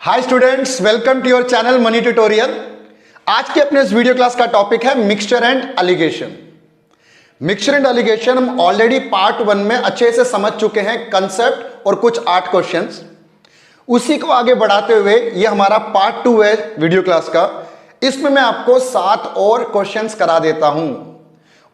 Hi students, welcome to your channel money tutorial. आज के अपने इस वीडियो क्लास का टॉपिक है mixture and alligation. Mixture and alligation हम ऑलरेडी पार्ट 1 में अच्छे से समझ चुके हैं, कंसेप्ट और कुछ 8 क्वेश्चंस। उसी को आगे बढ़ाते हुए ये हमारा पार्ट 2 है वीडियो क्लास का। इसमें मैं आपको 7 और क्वेश्चंस करा देता हूं।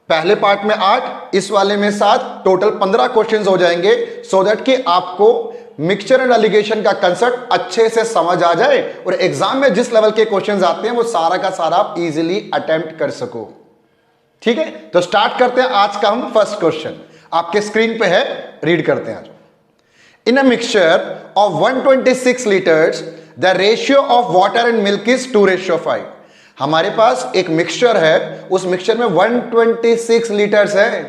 पहले पार्ट में 8, इस वाले में 7, टोटल 15 क्वेश्चंस हो जाएंगे, सो दैट कि आपको मिक्सचर एंड एलिगेशन का कंसेप्ट अच्छे से समझ आ जाए और एग्जाम में जिस लेवल के क्वेश्चंस आते हैं वो सारा का सारा आप इजीली अटेम्प्ट कर सको। ठीक है, तो स्टार्ट करते हैं आज का हम फर्स्ट क्वेश्चन। आपके स्क्रीन पे है, रीड करते हैं। In a mixture of 126 litres the ratio of water and milk is 2:5। हमारे पास एक मिक्सचर है, उस मिक्सचर में 126 लीटर्स है।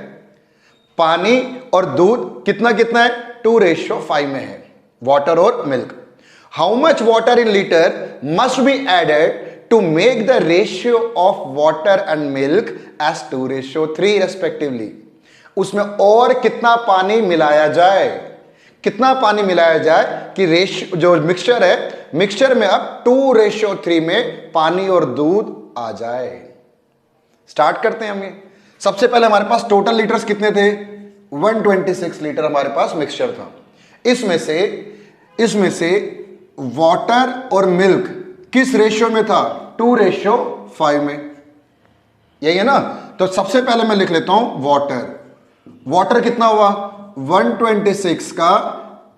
पानी और दूध कितना कितना है? 2:5 में है, वाटर और milk. How much water in litre must be added to make the ratio of water and milk as 2:3 respectively. उसमें और कितना पानी मिलाया जाए, कितना पानी मिलाया जाए कि रेशियो जो मिक्सचर है, मिक्सचर में अब 2:3 में पानी और दूध आ जाए। स्टार्ट करते हैं हम। ये सबसे पहले हमारे पास टोटल लीटर्स कितने थे? 126 लीटर हमारे पास मिक्सचर था। इसमें से वाटर और मिल्क किस रेशियो में था? 2:5 में। यही है ना? तो सबसे पहले मैं लिख लेता हूं वाटर कितना हुआ? 126 का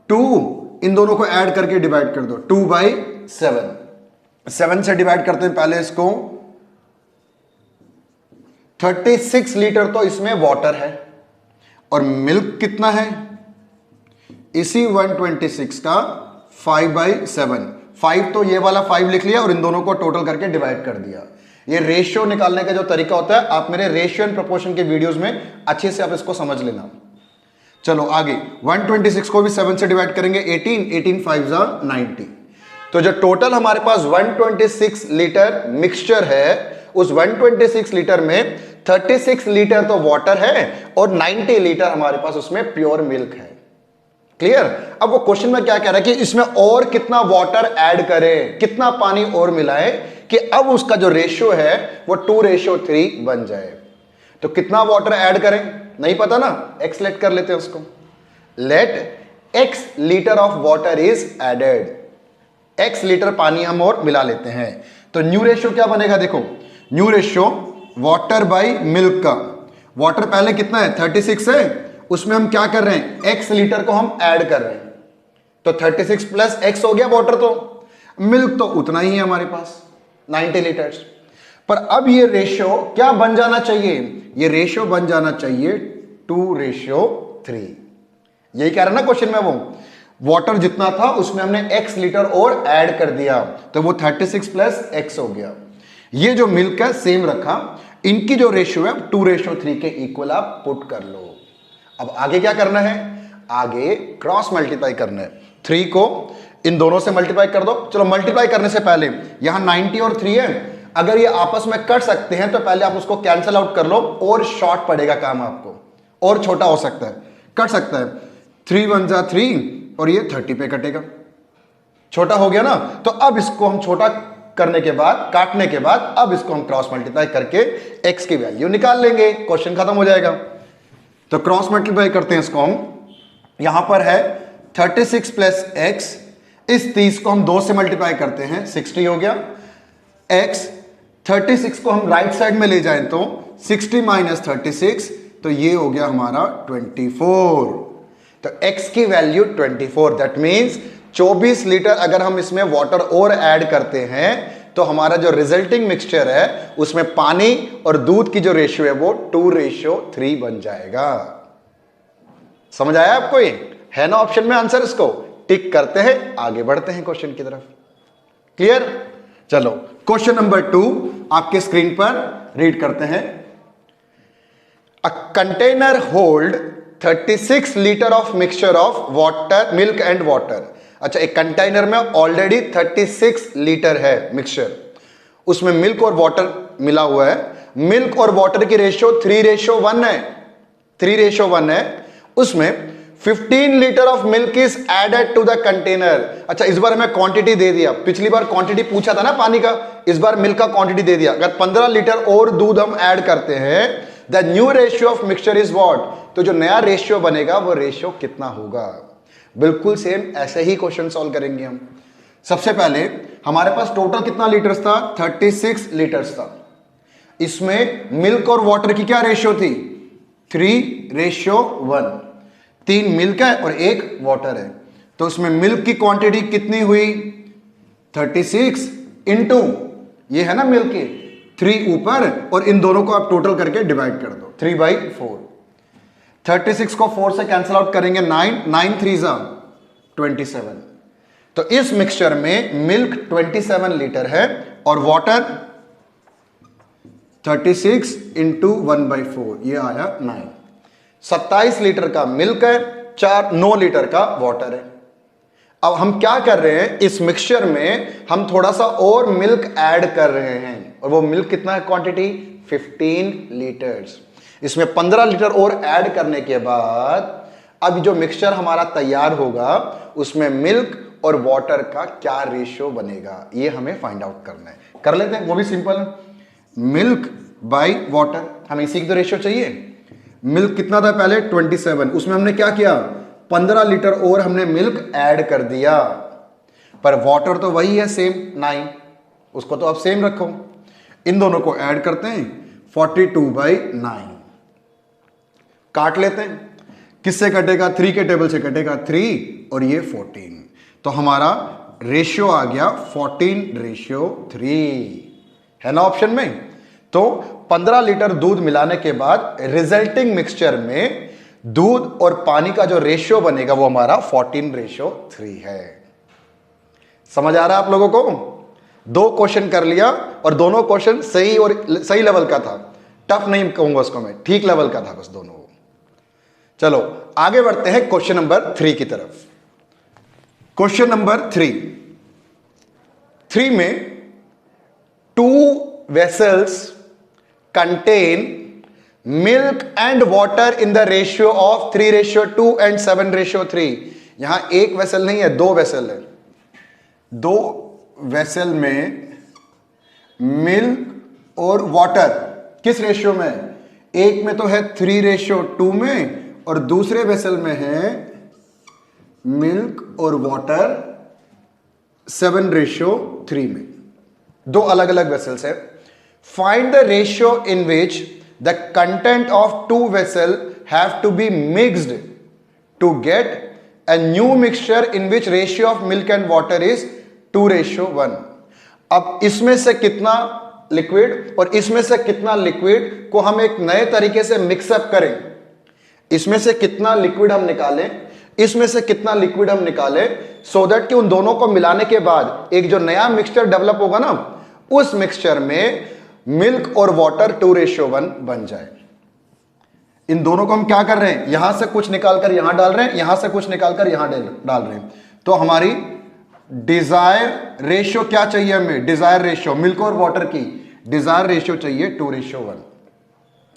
2, इन दोनों को ऐड करके डिवाइड कर दो, 2/7। 7 से डिवाइड करते हैं पहले इसको। 36 लीटर तो इसमें वाटर है और मिल्क कितना है? इसी 126 का 5/7। 5 तो ये वाला 5 लिख लिया और इन दोनों को टोटल करके डिवाइड कर दिया। ये रेशियो निकालने का जो तरीका होता है, आप मेरे रेशियो एंड प्रोपोर्शन के वीडियोस में अच्छे से आप इसको समझ लेना। चलो आगे, 126 को भी 7 से डिवाइड करेंगे, 18 5 90। तो जो टोटल हमारे पास 126 लीटर मिक्सचर है, उस 126 लीटर में 36 लीटर तो वाटर है और 90 लीटर हमारे पास उसमें प्योर मिल्क है। क्लियर? अब वो क्वेश्चन में क्या कह रहा है कि इसमें और कितना वाटर ऐड करें, कितना पानी और मिलाएं कि अब उसका जो रेशियो है वो 2:3 बन जाए। तो कितना वाटर ऐड करें नहीं पता ना, एक्स लेट कर लेते हैं उसको। Let x litre of water is added. x litre पानी हम और मिला लेते हैं। तो न्यू रेशियो क्या बनेगा? देखो, new ratio water by milk का। वाटर पहले कितना है? 36 है, उसमें हम क्या कर रहे हैं? x लीटर को हम ऐड कर रहे हैं। तो 36 प्लस x हो गया वाटर। तो मिल्क तो उतना ही है हमारे पास, 90 लीटर्स। पर अब ये रेशियो क्या बन जाना चाहिए? ये रेशियो बन जाना चाहिए 2:3। यही कह रहा ना क्वेश्चन में, वो वाटर जितना था उसमें हमने x लीटर और ऐड कर दिया, तो वो 36 प्लस x हो गया। ये जो मिल्क है सेम रखा, इनकी जो रेशियो है 2:3 के इक्वल आप पुट कर लो। अब आगे क्या करना है? आगे क्रॉस मल्टीप्लाई करना है। 3 को इन दोनों से मल्टीप्लाई कर दो। चलो, मल्टीप्लाई करने से पहले यहां 90 और 3 है, अगर ये आपस में कट सकते हैं तो पहले आप उसको कैंसिल आउट कर लो, और शॉर्ट पड़ेगा काम आपको, और छोटा हो सकता है, कट सकता है। 3 1 जा 3 और ये 30 पे कटेगा, छोटा हो गया ना। तो अब इसको हम छोटा करने के बाद, काटने के बाद, अब इसको हम क्रॉस मल्टीप्लाई करके x की वैल्यू निकाल लेंगे, क्वेश्चन खत्म हो जाएगा। तो क्रॉस मल्टीप्लाई करते हैं इसको हम। यहां पर है 36 प्लस x, इस 30 को हम 2 से मल्टीप्लाई करते हैं, 60 हो गया। x 36 को हम राइट साइड में ले जाएं तो 60 माइनस 36, तो ये हो गया हमारा 24। तो x की वैल्यू 24, दैट मीन्स 24 लीटर अगर हम इसमें वाटर और ऐड करते हैं तो हमारा जो रिजल्टिंग मिक्सचर है उसमें पानी और दूध की जो रेशियो है वो 2:3 बन जाएगा। समझ आया आपको? ये है ना ऑप्शन में आंसर, इसको टिक करते हैं, आगे बढ़ते हैं क्वेश्चन की तरफ। क्लियर? चलो, क्वेश्चन नंबर 2 आपके स्क्रीन पर रीड करते हैं। A container hold 36 litre of mixture of water, milk and water. अच्छा, एक कंटेनर में ऑलरेडी 36 लीटर है मिक्सचर, उसमें मिल्क और वाटर मिला हुआ है। मिल्क और वाटर की रेशियो 3:1 है, 3:1 है। उसमें 15 litre of milk is added to the container. अच्छा, इस बार हमें क्वांटिटी दे दिया, पिछली बार क्वांटिटी पूछा था ना पानी का, इस बार मिल्क का क्वांटिटी दे दिया। अगर 15 लीटर और दूध हम ऐड करते हैं, the new ratio of mixture is what, तो जो नया रेशियो बनेगा वो रेशियो कितना होगा। बिल्कुल सेम ऐसे ही क्वेश्चन सॉल्व करेंगे हम। सबसे पहले हमारे पास टोटल कितना लीटर्स था, 36 लीटर्स था। इसमें मिल्क और वाटर की क्या रेशियो थी, 3:1। 3 मिल्क है और 1 वाटर है, तो उसमें मिल्क की क्वांटिटी कितनी हुई, 36 इंटू ये है ना मिल्क की 3 ऊपर, और इन दोनों को आप टोटल करके डिवाइड कर दो, 3/4। 36 को 4 से कैंसिल आउट करेंगे, 9 3 27। तो इस मिक्सचर में मिल्क 27 लीटर है और वाटर 36 इंटू 1/4, ये आया 9। 27 लीटर का मिल्क है, 9 लीटर का वाटर है। अब हम क्या कर रहे हैं, इस मिक्सचर में हम थोड़ा सा और मिल्क ऐड कर रहे हैं, और वो मिल्क कितना है, क्वांटिटी 15 लीटर्स। इसमें 15 लीटर और ऐड करने के बाद अब जो मिक्सचर हमारा तैयार होगा उसमें मिल्क और वाटर का क्या रेशियो बनेगा, ये हमें फाइंड आउट करना है। कर लेते हैं, वो भी सिंपल है। मिल्क बाय वाटर, हमें इसी की तो रेशियो चाहिए। मिल्क कितना था पहले, 27, उसमें हमने क्या किया, 15 लीटर और हमने मिल्क ऐड कर दिया, पर वाटर तो वही है सेम 9, उसको तो आप सेम रखो। इन दोनों को ऐड करते हैं, 42/9। काट लेते हैं, किससे कटेगा, 3 के टेबल से कटेगा 3, और ये 14, तो हमारा रेशियो आ गया 14:3, है ना ऑप्शन में। तो 15 लीटर दूध मिलाने के बाद रिजल्टिंग मिक्सचर में दूध और पानी का जो रेशियो बनेगा वो हमारा 14:3 है। समझ आ रहा है आप लोगों को। 2 क्वेश्चन कर लिया और दोनों क्वेश्चन सही और सही लेवल का था, टफ नहीं कहूंगा उसको मैं, ठीक लेवल का था बस दोनों। चलो आगे बढ़ते हैं क्वेश्चन नंबर 3 की तरफ। क्वेश्चन नंबर 3 में 2 vessels contain milk and water in the ratio of 3:2 and 7:3। यहां एक वेसल नहीं है, 2 वेसल है। 2 वेसल में मिल्क और वाटर किस रेशियो में, एक में तो है 3:2 में, और दूसरे वेसल में है मिल्क और वाटर 7:3 में। 2 अलग अलग वेसल्स है। Find the ratio in which the content of 2 vessel have to be mixed to get a new mixture in which ratio of milk and water is 2:1। अब इसमें से कितना लिक्विड और इसमें से कितना लिक्विड को हम एक नए तरीके से मिक्सअप करें, इसमें से कितना लिक्विड हम निकालें, इसमें से कितना लिक्विड हम निकालें, सो दैट कि उन दोनों को मिलाने के बाद एक जो नया मिक्सचर डेवलप होगा ना, उस मिक्सचर में मिल्क और वाटर 2:1 बन जाए। इन दोनों को हम क्या कर रहे हैं, यहां से कुछ निकालकर यहां डाल रहे हैं, यहां से कुछ निकालकर यहां डाल रहे हैं। तो हमारी डिजायर रेशियो क्या चाहिए हमें, डिजायर रेशियो मिल्क और वाटर की डिजायर रेशियो चाहिए 2:1।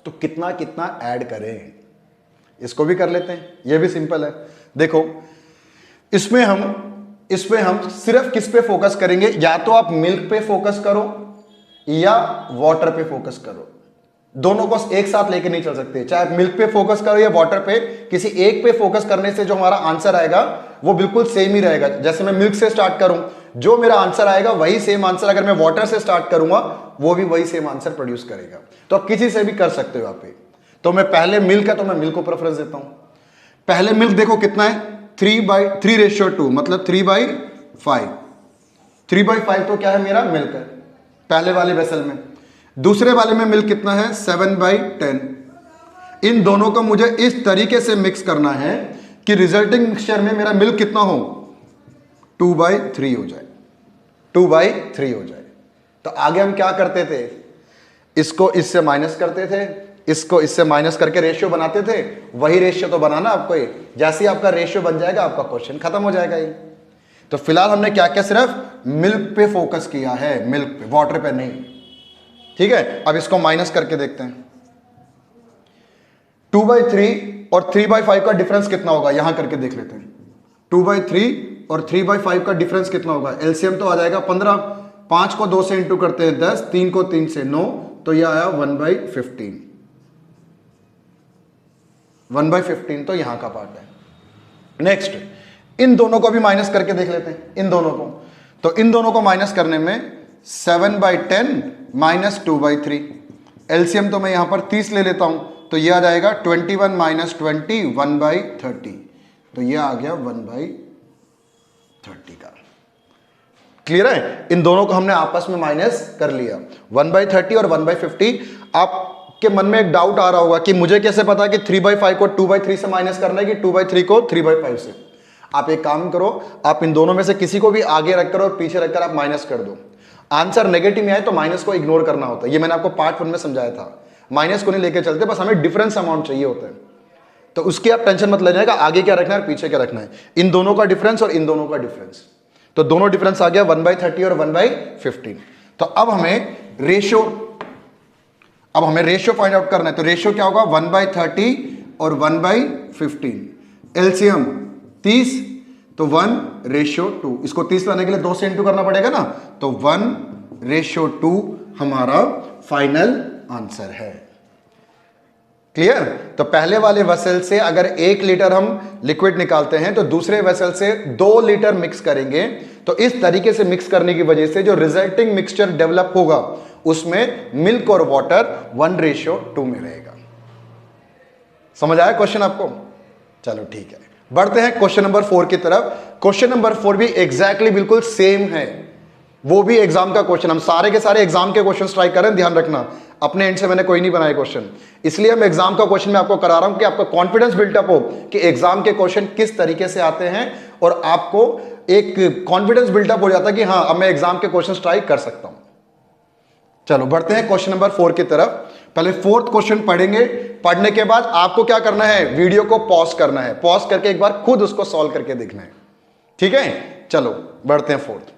तो कितना कितना ऐड करें, इसको भी कर लेते हैं, ये भी सिंपल है। देखो इसमें हम सिर्फ किस पे फोकस करेंगे, या तो आप मिल्क पे फोकस करो या वाटर पे फोकस करो, दोनों को एक साथ लेके नहीं चल सकते। चाहे आप मिल्क पे फोकस करो या वाटर पे, किसी एक पे फोकस करने से जो हमारा आंसर आएगा वो बिल्कुल सेम ही रहेगा। जैसे मैं मिल्क से स्टार्ट करूं, जो मेरा आंसर आएगा वही सेम आंसर अगर मैं वाटर से स्टार्ट करूंगा वो भी वही सेम आंसर प्रोड्यूस करेगा। तो आप किसी से भी कर सकते हो यहाँ पे। तो मैं पहले मिल्क है तो मैं मिल्क को प्रेफरेंस देता हूं। पहले मिल्क देखो कितना है, 3:2 मतलब 3/5। 3/5 तो क्या है, मेरा मिल्क है पहले वाले वेसल में। दूसरे वाले में मिल्क कितना है, 7/10। इन दोनों को मुझे इस तरीके से मिक्स करना है कि रिजल्टिंग मिक्सचर में मेरा मिल्क कितना हो, 2/3 हो जाए, 2/3 हो जाए। तो आगे हम क्या करते थे, इसको इससे माइनस करते थे, इसको इससे माइनस करके रेशियो बनाते थे। वही रेशियो तो बनाना आपको, ये जैसे ही आपका रेशियो बन जाएगा आपका क्वेश्चन खत्म हो जाएगा ये। तो फिलहाल हमने क्या क्या सिर्फ मिल्क पे फोकस किया है, मिल्क पे, वाटर पे नहीं। ठीक है, अब इसको माइनस करके देखते हैं। 2/3 और 3/5 का डिफरेंस कितना होगा, यहां करके देख लेते हैं। 2/3 और 3/5 का डिफरेंस कितना होगा, एलसीएम तो आ जाएगा 15, 5 को 2 से इंटू करते हैं 10, 3 को 3 से 9, तो यह आया 1/15। 1/15 तो यहां का पार्ट है। नेक्स्ट, इन दोनों को भी माइनस करके देख लेते हैं, इन दोनों को। तो इन दोनों को माइनस करने में 7/10 माइनस 2/3, एलसीएम तो मैं यहां पर 30 ले लेता हूं, तो यह आ जाएगा 21 माइनस 20 1/30, तो यह आ गया 1/30 का। क्लियर है? इन दोनों को हमने आपस में माइनस कर लिया, 1/30 और 1/50। आपके मन में एक डाउट आ रहा होगा कि मुझे कैसे पता कि 3/5 को 2/3 से माइनस करना है कि 2/3 को 3/5 से। आप एक काम करो, आप इन दोनों में से किसी को भी आगे रखकर और पीछे रखकर आप माइनस कर दो। आंसर नेगेटिव में आए तो माइनस को इग्नोर करना होता है, ये मैंने आपको पार्ट 1 में समझाया था। माइनस को नहीं लेके चलते, बस हमें डिफरेंस अमाउंट चाहिए होता है, तो उसकी आप टेंशन मत ले जाएगा, आगे क्या रखना है और पीछे क्या रखना है। इन दोनों का डिफरेंस और इन दोनों का डिफरेंस, तो दोनों डिफरेंस आ गया 1/30 और 1/15। तो अब हमें रेशियो फाइंड आउट करना है। तो रेशियो क्या होगा, 1/30 और 1/15। एलसीएम 30, तो 1/2। इसको 30 लाने के लिए 2 से इंटू करना पड़ेगा ना, तो 1/2 हमारा फाइनल आंसर है। क्लियर? तो पहले वाले वेसल से अगर 1 लीटर हम लिक्विड निकालते हैं तो दूसरे वेसल से 2 लीटर मिक्स करेंगे, तो इस तरीके से मिक्स करने की वजह से जो रिजल्टिंग मिक्सचर डेवलप होगा उसमें मिल्क और वाटर 1/2 में रहेगा। समझ आया क्वेश्चन आपको? चलो ठीक है, बढ़ते हैं क्वेश्चन नंबर 4 की तरफ। क्वेश्चन नंबर 4 भी एग्जैक्टली बिल्कुल सेम है, वो भी एग्जाम का क्वेश्चन। हम सारे के सारे एग्जाम के क्वेश्चन ट्राई करें, ध्यान रखना अपने एंड से मैंने कोई नहीं बनाया क्वेश्चन, इसलिए मैं एग्जाम का क्वेश्चन में आपको करा रहा हूं कि आपका कॉन्फिडेंस बिल्टअप हो कि एग्जाम के क्वेश्चन किस तरीके से आते हैं, और आपको एक कॉन्फिडेंस बिल्टअप हो जाता है कि हाँ अब मैं एग्जाम के क्वेश्चन ट्राई कर सकता हूं। चलो बढ़ते हैं क्वेश्चन नंबर 4 की तरफ। पहले 4th क्वेश्चन पढ़ेंगे, पढ़ने के बाद आपको क्या करना है, वीडियो को पॉज करना है, पॉज करके एक बार खुद उसको सॉल्व करके देखना है, ठीक है? चलो बढ़ते हैं 4th।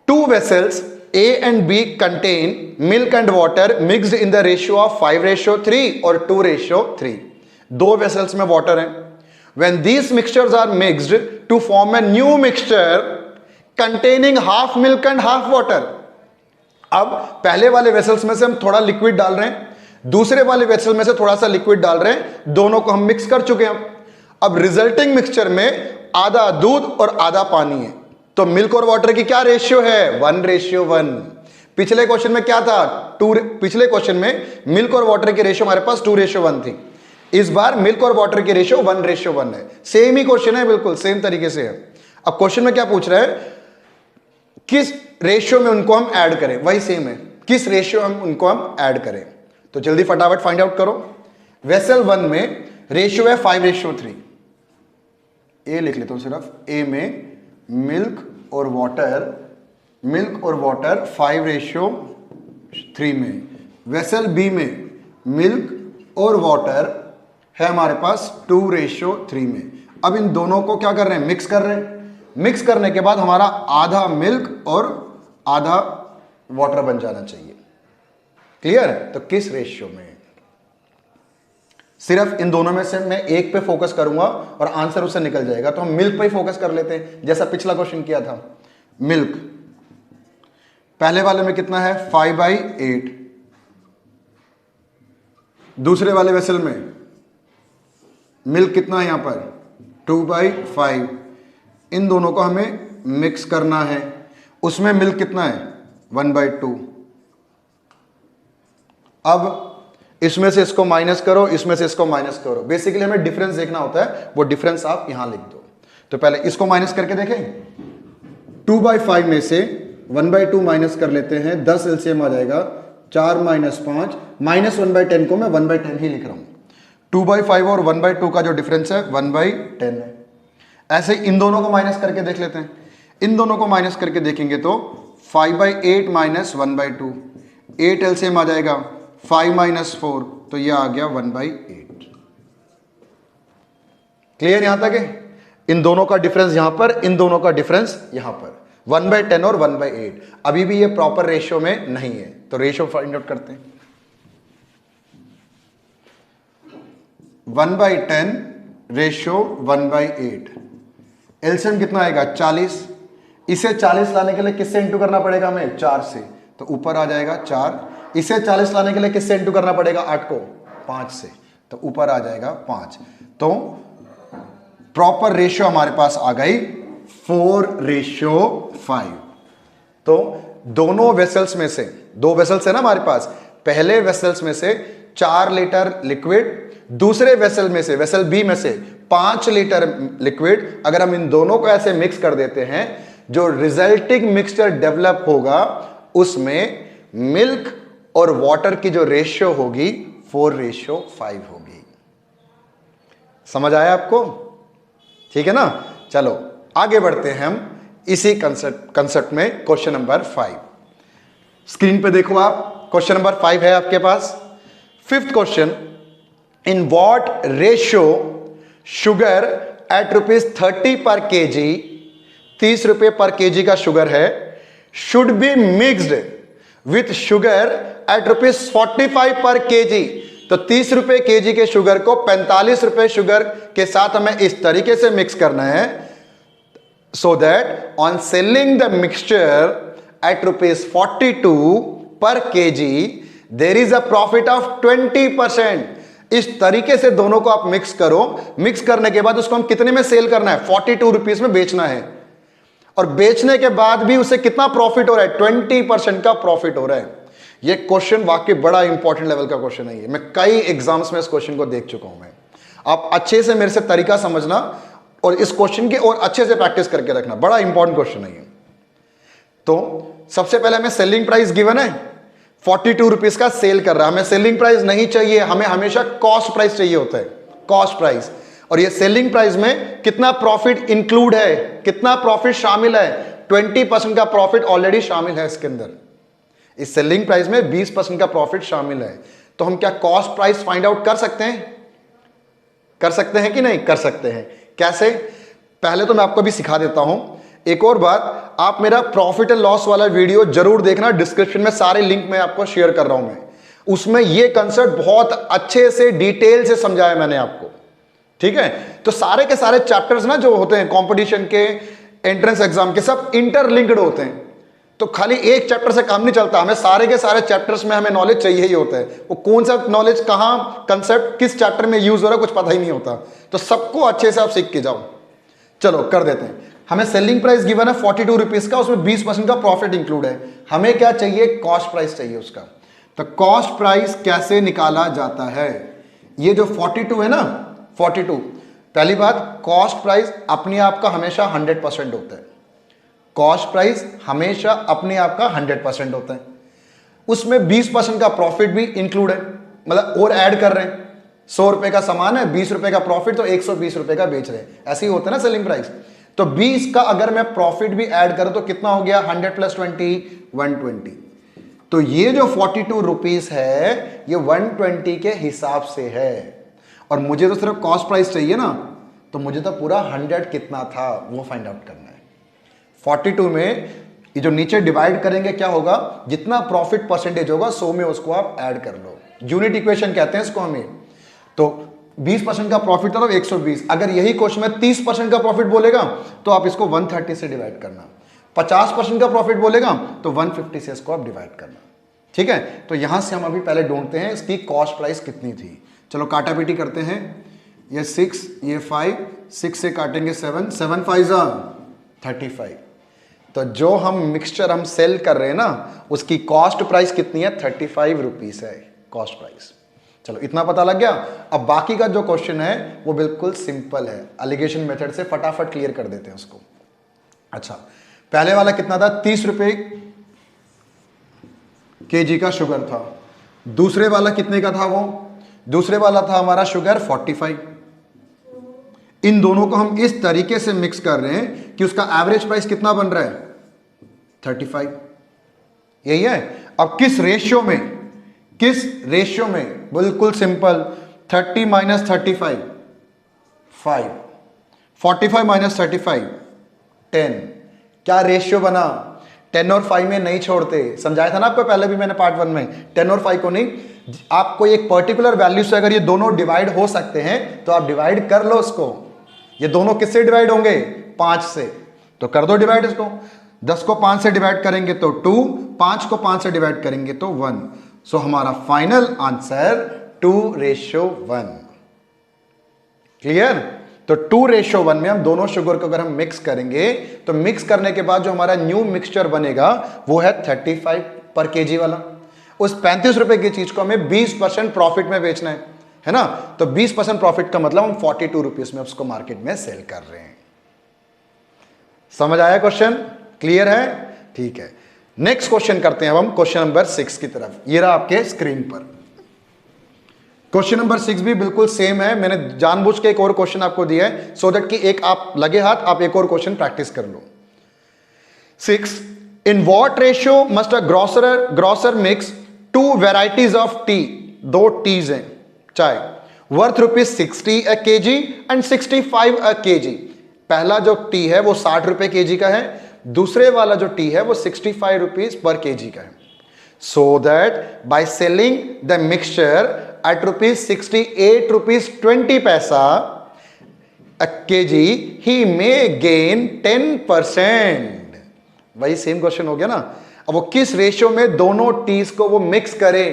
2 vessels A and B contain milk and water mixed in the ratio of 5/3 और 2/3। 2 vessels में water है। When these mixtures are mixed to form a new mixture containing half milk and half water। अब पहले वाले vessels में से हम थोड़ा लिक्विड डाल रहे हैं, दूसरे वाले वेसल में से थोड़ा सा लिक्विड डाल रहे हैं, दोनों को हम मिक्स कर चुके हैं। अब रिजल्टिंग मिक्सचर में आधा दूध और आधा पानी है, तो मिल्क और वाटर की क्या रेशियो है, 1/1। पिछले क्वेश्चन में क्या था, पिछले क्वेश्चन में मिल्क और वाटर की रेशियो हमारे पास 2/1 थी, इस बार मिल्क और वाटर की रेशियो 1/1 है। सेम ही क्वेश्चन है, बिल्कुल सेम तरीके से है। अब क्वेश्चन में क्या पूछ रहा है, किस रेशियो में उनको हम ऐड करें, वही सेम है, किस रेशियो हम उनको हम ऐड करें। तो जल्दी फटाफट फाइंड आउट करो। वेसल 1 में रेशियो है 5/3, ए लिख लेता हूं सिर्फ, ए में मिल्क और वाटर 5/3 में। वेसल बी में मिल्क और वाटर है हमारे पास 2/3 में। अब इन दोनों को क्या कर रहे हैं, मिक्स कर रहे हैं। मिक्स करने के बाद हमारा आधा मिल्क और आधा वाटर बन जाना चाहिए। क्लियर? तो किस रेशियो में, सिर्फ इन दोनों में से मैं एक पे फोकस करूंगा और आंसर उससे निकल जाएगा, तो हम मिल्क पे ही फोकस कर लेते हैं, जैसा पिछला क्वेश्चन किया था। मिल्क पहले वाले में कितना है, 5/8, दूसरे वाले वेसल में मिल्क कितना है यहां पर, 2/5। इन दोनों को हमें मिक्स करना है, उसमें मिल्क कितना है, 1/2। अब इसमें से इसको माइनस करो, इसमें से इसको माइनस करो, बेसिकली हमें डिफरेंस देखना होता है, वो डिफरेंस आप यहां लिख दो। तो पहले इसको माइनस करके देखें, 2/5 में से 1/2 माइनस कर लेते हैं, 10 एलसीएम आ जाएगा, 4 - 5 -1/10 को मैं 1/10 ही लिख रहा हूं। 2/5 और 1/2 का जो डिफरेंस है 1/10 है। ऐसे इन दोनों को माइनस करके देख लेते हैं। इन दोनों को माइनस करके देखेंगे तो 5/8 - 1/2, 8 एलसीएम आ जाएगा, 5 - 4, तो यह आ गया 1/8। क्लियर यहां तक है? इन दोनों का डिफरेंस यहां पर, इन दोनों का डिफरेंस यहां पर, 1/10 और 1/8। अभी भी ये प्रॉपर रेशियो में नहीं है, तो रेशियो फाइंड आउट करते हैं। 1/10 एलसीएम कितना आएगा 40। इसे 40 लाने के लिए किससे इंटू करना पड़ेगा हमें 4 से, तो ऊपर आ जाएगा 4। इसे 40 लाने के लिए किससे इंटू करना पड़ेगा 8 को 5 से, तो ऊपर आ जाएगा 5। तो प्रॉपर रेशियो हमारे पास आ गई 4:5। तो दोनों वेसल्स में से, 2 वेसल्स है ना हमारे पास, पहले वेसल्स में से 4 लीटर लिक्विड, दूसरे वेसल में से, वेसल बी में से 5 लीटर लिक्विड। अगर हम इन दोनों को ऐसे मिक्स कर देते हैं, जो रिजल्टिंग मिक्सचर डेवलप होगा उसमें मिल्क और वाटर की जो रेशियो होगी 4:5 होगी। समझ आया आपको? ठीक है ना। चलो आगे बढ़ते हैं हम इसी कंसेप्ट में। क्वेश्चन नंबर 5 स्क्रीन पे देखो आप, क्वेश्चन नंबर 5 है आपके पास। 5th question, in what ratio sugar at ₹30 per KG, 30 रुपए पर केजी का शुगर है, should be mixed with sugar at ₹45 per KG. तो 30 रुपए केजी के शुगर को 45 रुपए शुगर के साथ हमें इस तरीके से मिक्स करना है, so that on selling the mixture at ₹42 per KG there is a profit of 20%। इस तरीके से दोनों को आप मिक्स करो। मिक्स करने के बाद उसको हम कितने में सेल करना है 42 रुपीज में बेचना है, और बेचने के बाद भी उसे कितना प्रॉफिट हो रहा है 20% का प्रॉफिट हो रहा है। ये क्वेश्चन वाकई बड़ा इंपॉर्टेंट लेवल का क्वेश्चन है। ये मैं कई एग्जाम्स में इस क्वेश्चन को देख चुका हूं। मैं आप अच्छे से मेरे से तरीका समझना और इस क्वेश्चन की और अच्छे से प्रैक्टिस करके रखना, बड़ा इंपॉर्टेंट क्वेश्चन है ये। तो सबसे पहले हमें सेलिंग प्राइस गिवन है 42 रुपीज का सेल कर रहा है। हमें सेलिंग प्राइस नहीं चाहिए, हमें हमेशा कॉस्ट प्राइस चाहिए होता है, कॉस्ट प्राइस। और ये सेलिंग प्राइस में कितना प्रॉफिट इंक्लूड है, कितना प्रॉफिट शामिल है, 20% का प्रॉफिट ऑलरेडी शामिल है इसके अंदर। इस सेलिंग प्राइस में 20% का प्रॉफिट शामिल है। तो हम क्या कॉस्ट प्राइस फाइंड आउट कर सकते हैं? कर सकते हैं कि नहीं? कर सकते हैं। कैसे? पहले तो मैं आपको भी सिखा देता हूं। एक और बात, आप मेरा प्रॉफिट एंड लॉस वाला वीडियो जरूर देखना, डिस्क्रिप्शन में सारे लिंक मैं आपको शेयर कर रहा हूं। मैं उसमें ये कंसेप्ट बहुत अच्छे से डिटेल से समझाया मैंने आपको। ठीक है? तो सारे के सारे चैप्टर्स ना जो होते हैं कंपटीशन के, एंट्रेंस एग्जाम के, सब इंटरलिंक्ड होते हैं। तो खाली एक चैप्टर से काम नहीं चलता, हमें सारे के सारे चैप्टर्स में हमें नॉलेज चाहिए ही होता है। वो कौन सा नॉलेज कहां, कंसेप्ट किस चैप्टर में यूज हो रहा है, कुछ पता ही नहीं होता। तो सबको अच्छे से आप सीख के जाओ। चलो कर देते हैं। हमें सेलिंग प्राइस गिवन है 42 रुपीज का, उसमें 20% का प्रॉफिट इंक्लूड है। हमें क्या चाहिए? कॉस्ट प्राइस चाहिए उसका। तो कॉस्ट प्राइस कैसे निकाला जाता है? ये जो 42 है ना, 42, पहली बात, कॉस्ट प्राइस अपने आप का हमेशा 100% होता है। कॉस्ट प्राइस हमेशा अपने आप का 100% होता है। उसमें 20% का प्रॉफिट भी इंक्लूड है, मतलब और ऐड कर रहे हैं। 100 रुपए का सामान है, 20 रुपए का प्रॉफिट, तो 120 रुपए का बेच रहे हैं। ऐसे ही होता है ना सेलिंग प्राइस। तो 20 का अगर मैं प्रॉफिट भी ऐड करूं तो कितना हो गया? 100 + 20 120। तो ये जो 42 रुपीज है ये 120 के हिसाब से है। और मुझे तो सिर्फ कॉस्ट प्राइस चाहिए ना, तो मुझे तो पूरा 100 कितना था वो फाइंड आउट करना है। 42 में ये जो नीचे डिवाइड करेंगे क्या होगा? जितना प्रॉफिट परसेंटेज होगा 100 में उसको आप ऐड कर लो। यूनिट इक्वेशन कहते हैं इसको हमें। तो 20% का प्रॉफिट था तो 120। अगर यही क्वेश्चन में 30% का प्रॉफिट बोलेगा तो आप इसको 130 से डिवाइड करना। 50% का प्रॉफिट बोलेगा तो 150 से इसको आप डिवाइड करना। ठीक है? तो यहां से हम अभी पहले ढूंढते हैं इसकी कॉस्ट प्राइस कितनी थी। चलो काटा पीटी करते हैं। ये 6, ये 5, 6 से काटेंगे 7, 7 5 35। तो जो हम मिक्सचर हम सेल कर रहे हैं ना, उसकी कॉस्ट प्राइस कितनी है? 35 रुपीज है कॉस्ट प्राइस। चलो इतना पता लग गया। अब बाकी का जो क्वेश्चन है वो बिल्कुल सिंपल है, एलिगेशन मेथड से फटाफट क्लियर कर देते हैं उसको। अच्छा, पहले वाला कितना था? 30 रुपए केजी का शुगर था। दूसरे वाला कितने का था? वो दूसरे वाला था हमारा शुगर 45। इन दोनों को हम इस तरीके से मिक्स कर रहे हैं कि उसका एवरेज प्राइस कितना बन रहा है? 35। यही है। अब किस रेशियो में? किस रेशियो में? बिल्कुल सिंपल, 30 - 35 5, 45 - 35 10। क्या रेशियो बना? 10 और 5 में नहीं छोड़ते। समझाया था ना आपको पहले भी मैंने पार्ट 1 में। 10 और 5 को नहीं, आपको एक पर्टिकुलर वैल्यू से अगर ये दोनों डिवाइड हो सकते हैं तो आप डिवाइड कर लो उसको। ये दोनों किससे डिवाइड होंगे? 5 से, तो कर दो डिवाइड इसको। 10 को 5 से डिवाइड करेंगे तो 2, 5 को 5 से डिवाइड करेंगे तो 1। सो हमारा फाइनल आंसर 2:1। क्लियर? तो 2:1 में हम दोनों शुगर को अगर हम मिक्स करेंगे तो मिक्स करने के बाद जो हमारा न्यू मिक्सचर बनेगा वो है 35 पर केजी वाला। उस 35 रुपए की चीज को हमें 20% प्रॉफिट में बेचना है ना? तो 20% प्रॉफिट का मतलब हम 42 रुपीज में उसको मार्केट में सेल कर रहे हैं। समझ आया क्वेश्चन? क्लियर है? ठीक है, नेक्स्ट क्वेश्चन करते हैं अब हम क्वेश्चन नंबर 6 की तरफ। ये रहा आपके स्क्रीन पर। क्वेश्चन नंबर 6 भी बिल्कुल सेम है। मैंने जानबूझ के एक और क्वेश्चन आपको दिया है सो दैट कि एक आप लगे हाथ आप एक और क्वेश्चन प्रैक्टिस कर लो। 6, in what ratio must a grocer mix 2 varieties of tea, 2 teas हैं चाय, worth ₹60 a KG and 65 a KG. पहला जो टी है वो 60 रुपए केजी का है, दूसरे वाला जो टी है वो 65 रुपीज पर केजी का है। So that by selling the mixture at ₹68.20 a kg, he may gain 10%. वही सेम क्वेश्चन हो गया ना। अब वो किस रेशियो में दोनों टीज को वो मिक्स करे,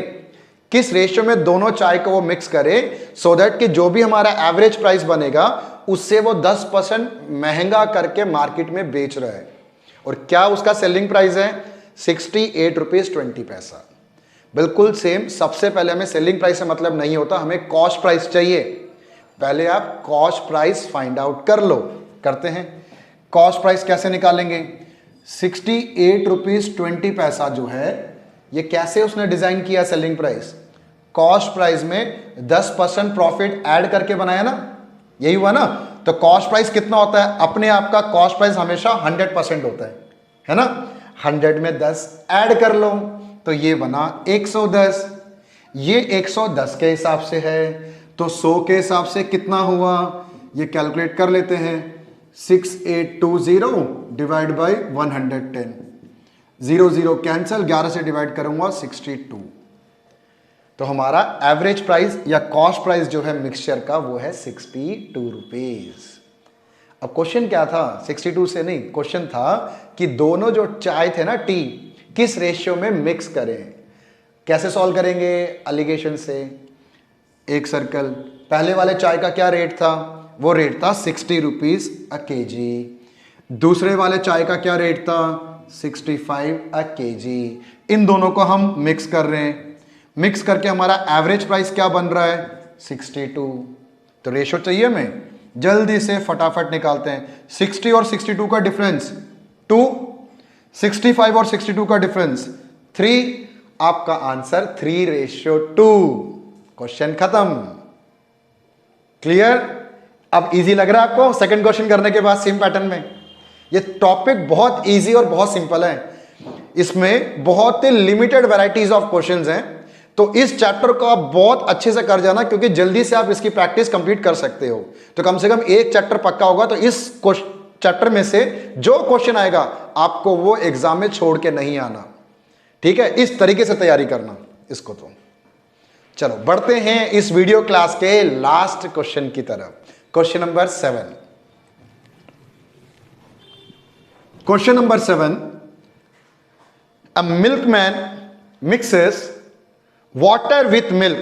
किस रेशियो में दोनों चाय को वो मिक्स करे, सो दैट कि जो भी हमारा एवरेज प्राइस बनेगा उससे वो 10% महंगा करके मार्केट में बेच रहा है। और क्या उसका सेलिंग प्राइस है? 68.20 बिल्कुल सेम। सबसे पहले हमें सेलिंग प्राइस से मतलब नहीं होता, हमें कॉस्ट प्राइस चाहिए। पहले आप कॉस्ट प्राइस फाइंड आउट कर लो। करते हैं। कॉस्ट प्राइस कैसे निकालेंगे? 68.20 जो है ये कैसे उसने डिजाइन किया सेलिंग प्राइस? कॉस्ट प्राइस में 10% प्रॉफिट ऐड करके बनाया ना, यही हुआ ना। तो कॉस्ट प्राइस कितना होता है? अपने आप का कॉस्ट प्राइस हमेशा 100% होता है ना। 100 में 10 ऐड कर लो तो ये बना 110। ये 110 के हिसाब से है तो 100 के हिसाब से कितना हुआ ये कैलकुलेट कर लेते हैं। 6820 डिवाइड बाई 110, 0 कैंसिल, 11 से डिवाइड करूंगा 62। तो हमारा एवरेज प्राइस या कॉस्ट प्राइस जो है मिक्सचर का वो है 62 रुपीज। अब क्वेश्चन क्या था? 62 से नहीं, क्वेश्चन था कि दोनों जो चाय थे ना टी, किस रेशियो में मिक्स करें। कैसे सॉल्व करेंगे? एलिगेशन से। एक सर्कल, पहले वाले चाय का क्या रेट था? वो रेट था 60 रुपीज अ केजी। दूसरे वाले चाय का क्या रेट था? 65 अ केजी। इन दोनों को हम मिक्स कर रहे हैं। मिक्स करके हमारा एवरेज प्राइस क्या बन रहा है? 62। तो रेशियो चाहिए हमें, जल्दी से फटाफट निकालते हैं। 60 और 62 का डिफरेंस 2, 65 और 62 का डिफरेंस 3। आपका आंसर 3:2। क्वेश्चन खत्म। क्लियर? अब इजी लग रहा है आपको सेकंड क्वेश्चन करने के बाद सेम पैटर्न में? ये टॉपिक बहुत इजी और बहुत सिंपल है। इसमें बहुत ही लिमिटेड वैरायटीज ऑफ क्वेश्चंस हैं। तो इस चैप्टर को आप बहुत अच्छे से कर जाना क्योंकि जल्दी से आप इसकी प्रैक्टिस कंप्लीट कर सकते हो। तो कम से कम एक चैप्टर पक्का होगा। तो इस चैप्टर में से जो क्वेश्चन आएगा आपको वो एग्जाम में छोड़ के नहीं आना। ठीक है? इस तरीके से तैयारी करना इसको। तो चलो बढ़ते हैं इस वीडियो क्लास के लास्ट क्वेश्चन की तरफ। Question number 7। Question number 7, a milkman mixes water with milk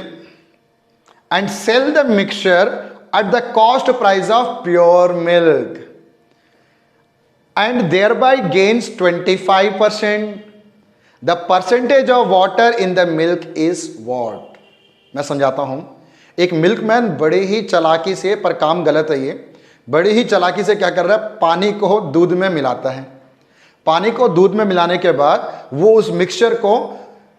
and sell the mixture at the cost price of pure milk and thereby gains 25%. The percentage of water in the milk is what? मैं समझाता हूं। एक milkman बड़े ही चालाकी से, पर काम गलत है ये, बड़ी ही चालाकी से क्या कर रहा है? पानी को दूध में मिलाता है। पानी को दूध में मिलाने के बाद वो उस मिक्सचर को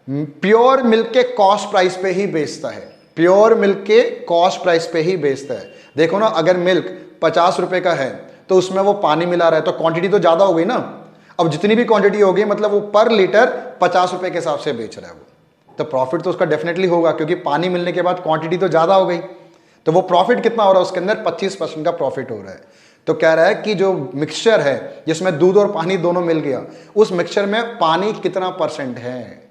प्योर मिल्क के कॉस्ट प्राइस पे ही बेचता है। प्योर मिल्क के कॉस्ट प्राइस पे ही बेचता है। देखो ना, अगर मिल्क 50 रुपए का है तो उसमें वो पानी मिला रहा है तो क्वांटिटी तो ज्यादा हो गई ना। अब जितनी भी क्वांटिटी होगी मतलब वो पर लीटर 50 रुपए के हिसाब से बेच रहा है वो, तो प्रॉफिट तो उसका डेफिनेटली होगा क्योंकि पानी मिलने के बाद क्वांटिटी तो ज्यादा हो गई। तो वो प्रॉफिट कितना हो रहा है उसके अंदर? 25% का प्रॉफिट हो रहा है। तो कह रहा है कि जो मिक्सचर है जिसमें दूध और पानी दोनों मिल गया, उस मिक्सचर में पानी कितना परसेंट है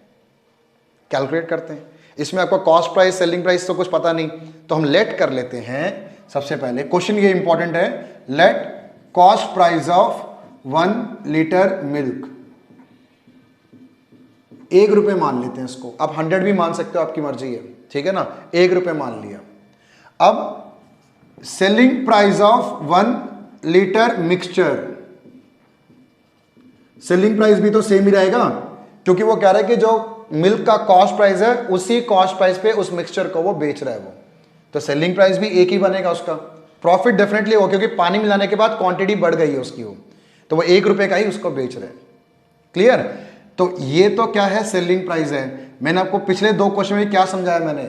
कैलकुलेट करते हैं। इसमें आपको कॉस्ट प्राइस सेलिंग प्राइस तो कुछ पता नहीं, तो हम लेट कर लेते हैं। सबसे पहले क्वेश्चन ये इंपॉर्टेंट है, let cost price of 1 litre milk, 1 रुपए मान लेते हैं इसको, आप 100 भी मान सकते हो, आपकी मर्जी है, ठीक है ना, 1 रुपए मान लिया। अब selling price of 1 litre mixture, selling price भी तो सेम ही रहेगा, क्योंकि वो कह रहा है कि जो मिल्क का कॉस्ट प्राइस है उसी कॉस्ट प्राइस पे उस मिक्सचर को वो बेच रहा है वो, तो सेलिंग प्राइस भी एक ही बनेगा उसका। प्रॉफिट डेफिनेटली हो, क्योंकि पानी मिलाने के बाद क्वांटिटी बढ़ गई है उसकी, वो तो वो 1 रुपए का ही उसको बेच रहे हैं। क्लियर? तो ये तो क्या है, सेलिंग प्राइस है। मैंने आपको पिछले 2 क्वेश्चन में क्या समझाया मैंने,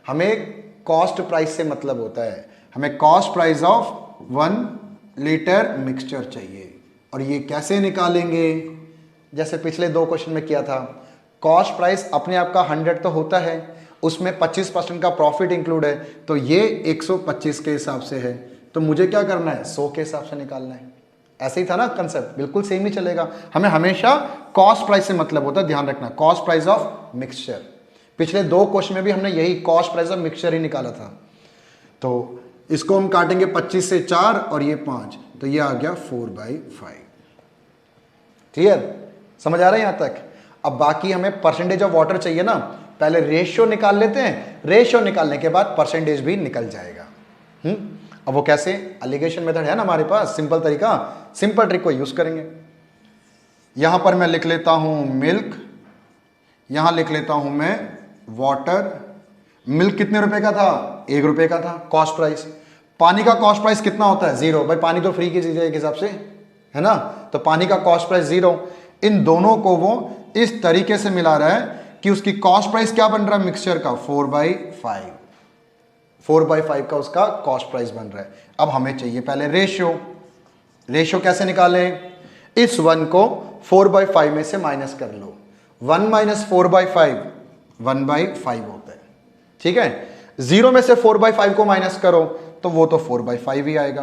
हमें कॉस्ट प्राइस से मतलब होता है, हमें cost price of 1 litre mixture चाहिए। और ये कैसे निकालेंगे, जैसे पिछले 2 क्वेश्चन में किया था, कॉस्ट प्राइस अपने आप का 100 तो होता है, उसमें 25% का प्रॉफिट इंक्लूड है, तो ये 125 के हिसाब से है, तो मुझे क्या करना है, 100 के हिसाब से निकालना है। ऐसे ही था ना कंसेप्ट, बिल्कुल सेम ही चलेगा। हमें हमेशा कॉस्ट प्राइस से मतलब होता है, ध्यान रखना, कॉस्ट प्राइस ऑफ मिक्सचर। पिछले 2 क्वेश्चन में भी हमने यही कॉस्ट प्राइस ऑफ मिक्सचर ही निकाला था। तो इसको हम काटेंगे 25 से 4 और ये 5, तो ये आ गया 4/5। क्लियर? समझ आ रहा है यहां तक? अब बाकी हमें परसेंटेज ऑफ वाटर चाहिए ना, पहले रेशियो निकाल लेते हैं, रेशियो निकालने के बाद परसेंटेज भी निकल जाएगा। अब वो कैसे, एलिगेशन मेथड है ना हमारे पास, सिंपल तरीका, सिंपल ट्रिक को यूज करेंगे। यहां पर मैं लिख लेता हूं मिल्क, यहां लिख लेता हूं मैं वाटर। मिल्क कितने रुपए का था, 1 रुपए का था कॉस्ट प्राइस। पानी का कॉस्ट प्राइस कितना होता है, 0, भाई पानी तो फ्री की चीज है एक हिसाब से, है ना, तो पानी का कॉस्ट प्राइस 0। इन दोनों को वो इस तरीके से मिला रहा है कि उसकी कॉस्ट प्राइस क्या बन रहा है मिक्सचर का, 4/5, 4/5 का उसका कॉस्ट प्राइस बन रहा है। अब हमें चाहिए पहले रेशियो, रेशियो कैसे निकालें, इस 1 को 4/5 में से माइनस कर लो, 1 माइनस 4/5 1/5 होता है, ठीक है। 0 में से 4/5 को माइनस करो तो वो तो 4/5 ही आएगा।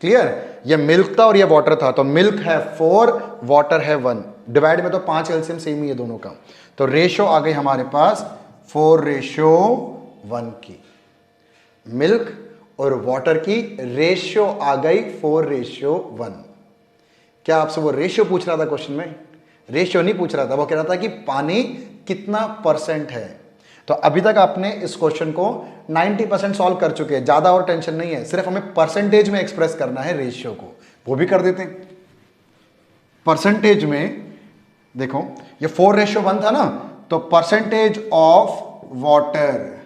क्लियर? ये मिल्क था और ये वाटर था, तो मिल्क है 4, वाटर है 1, डिवाइड में तो 5 एलसीएम सेम ही है दोनों का, तो रेशियो आ गई हमारे पास 4:1 की। मिल्क और वाटर की रेशियो आ गई 4:1। क्या आपसे वो रेशियो पूछ रहा था क्वेश्चन में? रेशियो नहीं पूछ रहा था, वो कह रहा था कि पानी कितना परसेंट है। तो अभी तक आपने इस क्वेश्चन को 90% सॉल्व कर चुके हैं, ज्यादा और टेंशन नहीं है, सिर्फ हमें परसेंटेज में एक्सप्रेस करना है रेशियो को, वो भी कर देते हैं। परसेंटेज में देखो ये 4:1 था ना, तो परसेंटेज ऑफ वाटर,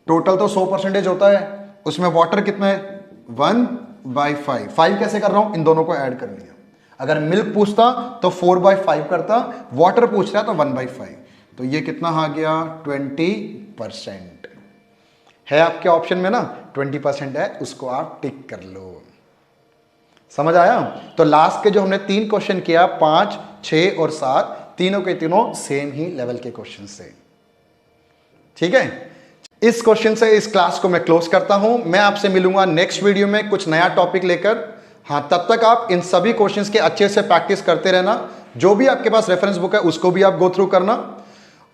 टोटल तो 100% होता है, उसमें वाटर कितना है 1/5। 5 कैसे कर रहा हूं, इन दोनों को ऐड कर लिया। अगर मिल्क पूछता तो 4/5 करता, वाटर पूछ रहा तो 1/5, तो ये कितना आ गया 20% है आपके ऑप्शन में ना, 20% है, उसको आप टिक कर लो। समझ आया? तो लास्ट के जो हमने 3 क्वेश्चन किया, 5, 6 और 7, तीनों के तीनों सेम ही लेवल के क्वेश्चन से। ठीक है, इस क्वेश्चन से इस क्लास को मैं क्लोज करता हूं। मैं आपसे मिलूंगा नेक्स्ट वीडियो में कुछ नया टॉपिक लेकर। हाँ, तब तक आप इन सभी क्वेश्चंस के अच्छे से प्रैक्टिस करते रहना। जो भी आपके पास रेफरेंस बुक है उसको भी आप गो थ्रू करना।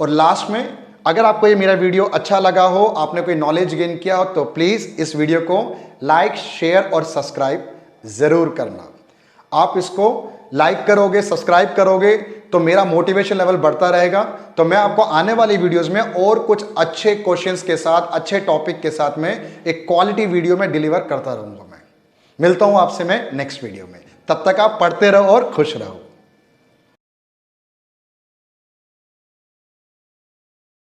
और लास्ट में, अगर आपको ये मेरा वीडियो अच्छा लगा हो, आपने कोई नॉलेज गेन किया हो, तो प्लीज इस वीडियो को लाइक, शेयर और सब्सक्राइब जरूर करना। आप इसको लाइक करोगे, सब्सक्राइब करोगे तो मेरा मोटिवेशन लेवल बढ़ता रहेगा। तो मैं आपको आने वाली वीडियोस में और कुछ अच्छे क्वेश्चंस के साथ, अच्छे टॉपिक के साथ में एक क्वालिटी वीडियो में डिलीवर करता रहूंगा। मैं मिलता हूं आपसे मैं नेक्स्ट वीडियो में। तब तक आप पढ़ते रहो और खुश रहो।